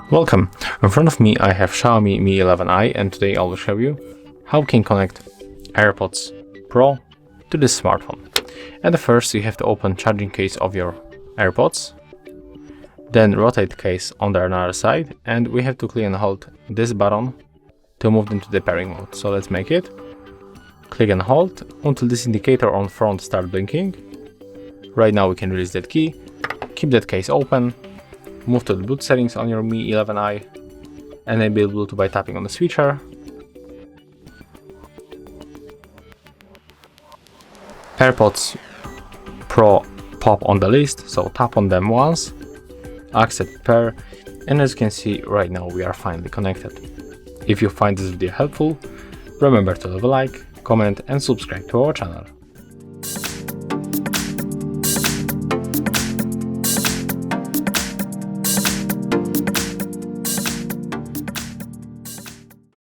Welcome! In front of me I have Xiaomi Mi 11i, and today I will show you how we can connect AirPods Pro to this smartphone. And first you have to open charging case of your AirPods, then rotate the case on the other side, and we have to click and hold this button to move them to the pairing mode. So let's make it. Click and hold until this indicator on front starts blinking. Right now we can release that key, keep that case open, move to the boot settings on your Mi 11i, enable Bluetooth by tapping on the switcher. AirPods Pro pop on the list, so tap on them once, accept pair, and as you can see right now we are finally connected. If you find this video helpful, remember to leave a like, comment and subscribe to our channel.